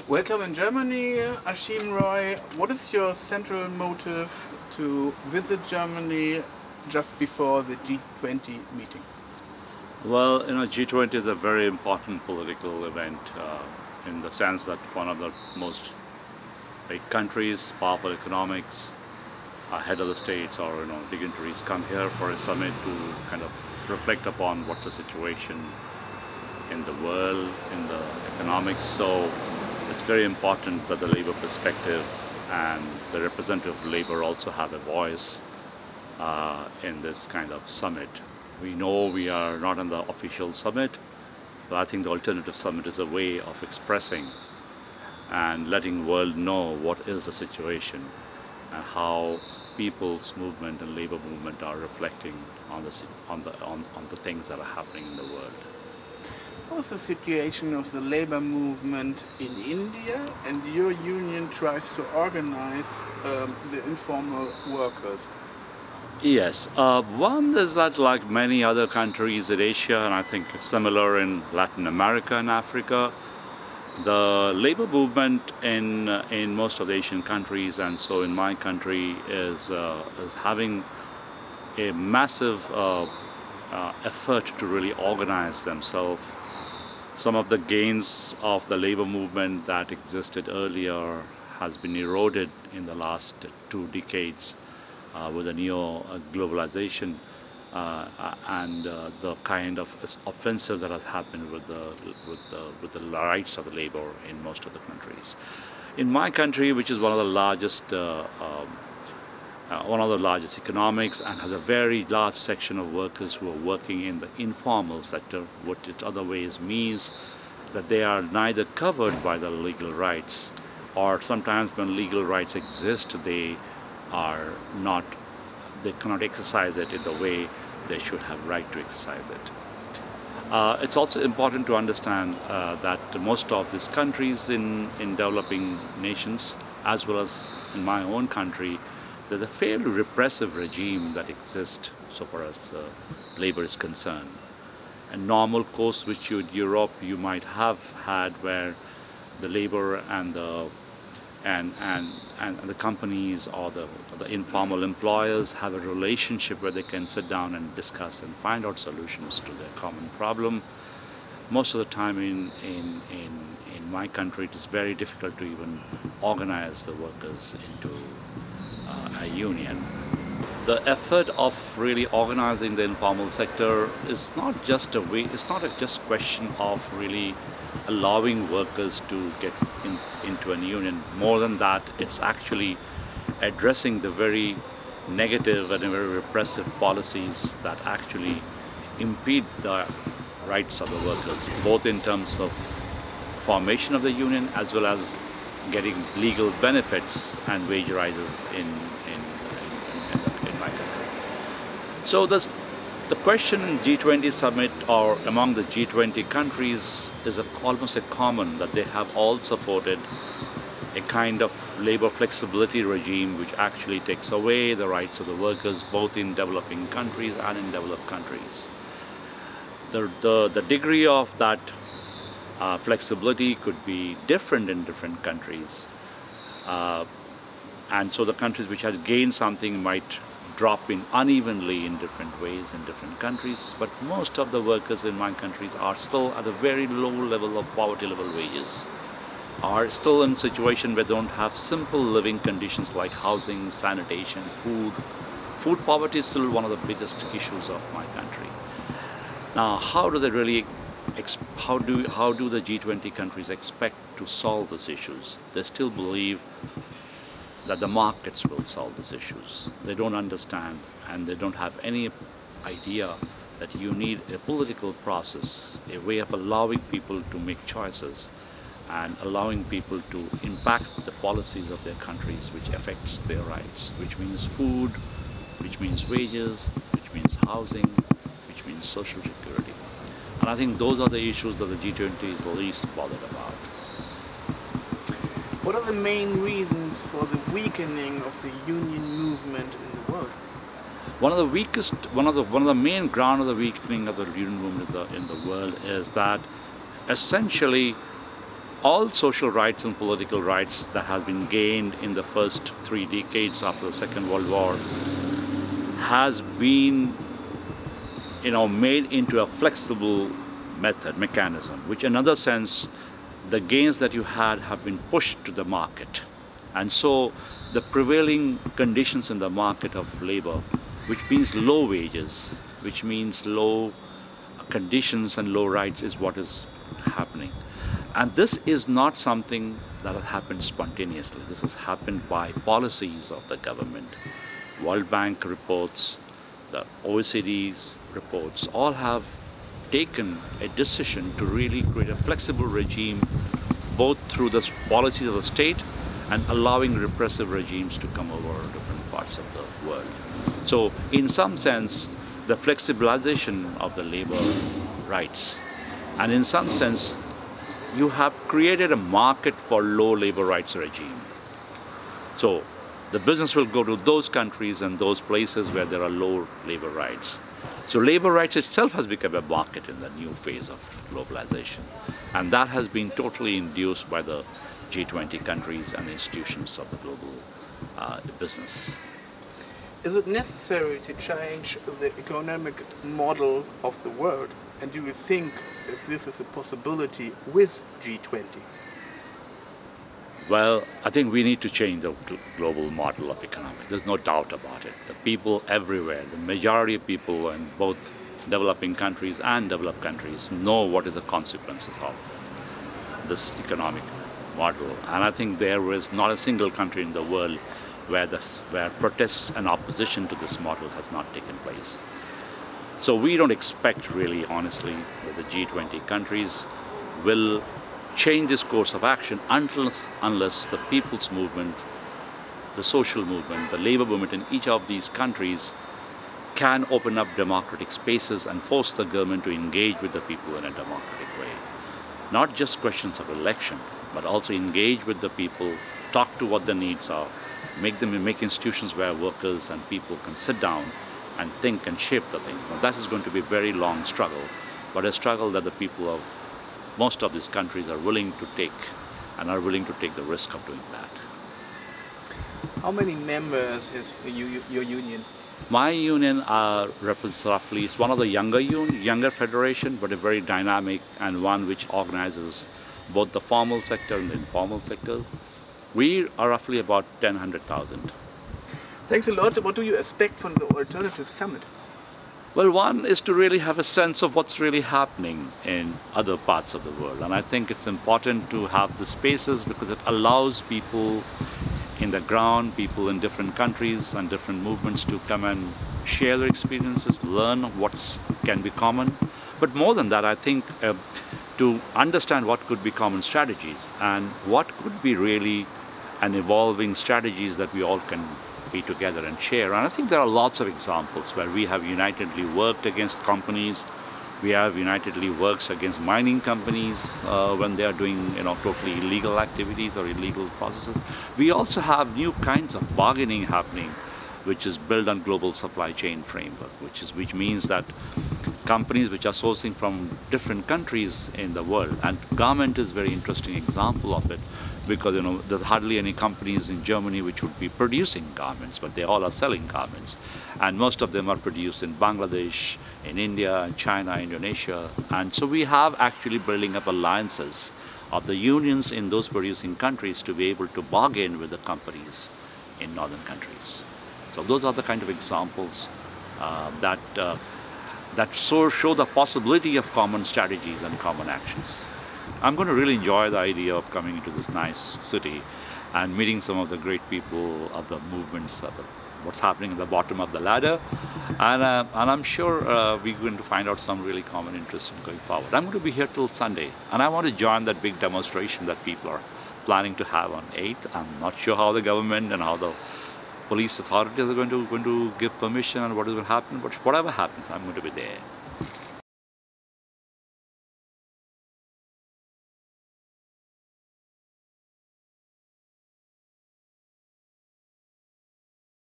Welcome in Germany, Ashim Roy. What is your central motive to visit Germany just before the G20 meeting? Well, G20 is a very important political event in the sense that one of the most big countries, powerful economics, head of the states or dignitaries come here for a summit to kind of reflect upon what's the situation in the world, in the economics. So it's very important that the labor perspective and the representative of labor also have a voice in this kind of summit. We know we are not in the official summit, but I think the alternative summit is a way of expressing and letting the world know what is the situation and how people's movement and labor movement are reflecting on the things that are happening in the world. What's the situation of the labor movement in India, and your union tries to organize the informal workers? Yes, one is that like many other countries in Asia, and I think it's similar in Latin America and Africa, the labor movement in most of the Asian countries, and so in my country, is having a massive effort to really organize themselves. Some of the gains of the labor movement that existed earlier has been eroded in the last 2 decades with the neo-globalization and the kind of offensive that has happened with the rights of the labor in most of the countries. In my country, which is one of the largest economics and has a very large section of workers who are working in the informal sector, what it other ways means that they are neither covered by the legal rights, or sometimes when legal rights exist, they cannot exercise it in the way they should have right to exercise it. It's also important to understand that most of these countries in developing nations, as well as in my own country, there's a fairly repressive regime that exists so far as labor is concerned. A normal course which in Europe you might have had, where the labor and the companies or the informal employers have a relationship where they can sit down and discuss and find out solutions to their common problem. Most of the time in my country, it is very difficult to even organize the workers into a union. The effort of really organizing the informal sector is not just a way, it's not just question of really allowing workers to get into a union. More than that, it's actually addressing the very negative and very repressive policies that actually impede the rights of the workers, both in terms of formation of the union as well as getting legal benefits and wage rises in my country. So the question in G20 summit or among the G20 countries is almost a common that they have all supported a kind of labor flexibility regime which actually takes away the rights of the workers both in developing countries and in developed countries. The degree of that flexibility could be different in different countries, and so the countries which has gained something might drop in unevenly in different ways in different countries, but most of the workers in my countries are still at a very low level of poverty level wages, are still in a situation where they don't have simple living conditions like housing, sanitation, food. Food poverty is still one of the biggest issues of my country. Now, how do the G20 countries expect to solve these issues? They still believe that the markets will solve these issues. They don't understand, and they don't have any idea that you need a political process, a way of allowing people to make choices and allowing people to impact the policies of their countries which affects their rights, which means food, which means wages, which means housing, which means social security. And I think those are the issues that the G20 is the least bothered about. What are the main reasons for the weakening of the union movement in the world? One of the main ground of the weakening of the union movement in the world is that essentially all social rights and political rights that have been gained in the first 3 decades after the Second World War has been, made into a flexible mechanism, which in another sense, the gains that you had have been pushed to the market. And so the prevailing conditions in the market of labor, which means low wages, which means low conditions and low rights, is what is happening. And this is not something that has happened spontaneously. This has happened by policies of the government. World Bank reports, the OECD's reports, all have taken a decision to really create a flexible regime, both through the policies of the state and allowing repressive regimes to come over different parts of the world. So in some sense, the flexibilization of the labor rights, and in some sense, you have created a market for low labor rights regime. So the business will go to those countries and those places where there are low labor rights. So labor rights itself has become a market in the new phase of globalization. And that has been totally induced by the G20 countries and institutions of the global business. Is it necessary to change the economic model of the world? And do you think that this is a possibility with G20? Well, I think we need to change the global model of economics. There's no doubt about it. The people everywhere, the majority of people in both developing countries and developed countries know what is the consequences of this economic model. And I think there is not a single country in the world where protests and opposition to this model has not taken place. So we don't expect, really, honestly, that the G20 countries will change this course of action unless the people's movement, the social movement, the labor movement in each of these countries can open up democratic spaces and force the government to engage with the people in a democratic way. Not just questions of election, but also engage with the people, talk to what their needs are, make institutions where workers and people can sit down and think and shape the thing. Now, that is going to be a very long struggle, but a struggle that the people of most of these countries are willing to take, and are willing to take the risk of doing that. How many members has your union? My union represents roughly, it's one of the younger federation, but a very dynamic and one which organizes both the formal sector and the informal sector. We are roughly about 100,000. Thanks a lot. What do you expect from the Alternative Summit? Well, one is to really have a sense of what's really happening in other parts of the world. And I think it's important to have the spaces because it allows people in the ground, people in different countries and different movements to come and share their experiences, learn what can be common. But more than that, I think to understand what could be common strategies and what could be really an evolving strategies that we all can be together and share. And I think there are lots of examples where we have unitedly worked against companies. We have unitedly worked against mining companies when they are doing totally illegal activities or illegal processes. We also have new kinds of bargaining happening, which is built on global supply chain framework, which means that companies which are sourcing from different countries in the world, and garment is a very interesting example of it, because there's hardly any companies in Germany which would be producing garments, but they all are selling garments. And most of them are produced in Bangladesh, in India, in China, Indonesia. And so we have actually building up alliances of the unions in those producing countries to be able to bargain with the companies in northern countries. So those are the kind of examples that show the possibility of common strategies and common actions. I'm going to really enjoy the idea of coming into this nice city and meeting some of the great people of the movements, what's happening at the bottom of the ladder. And I'm sure we're going to find out some really common interests in going forward. I'm going to be here till Sunday, and I want to join that big demonstration that people are planning to have on 8th. I'm not sure how the government and how the police authorities are going to give permission and what is going to happen, but whatever happens, I'm going to be there.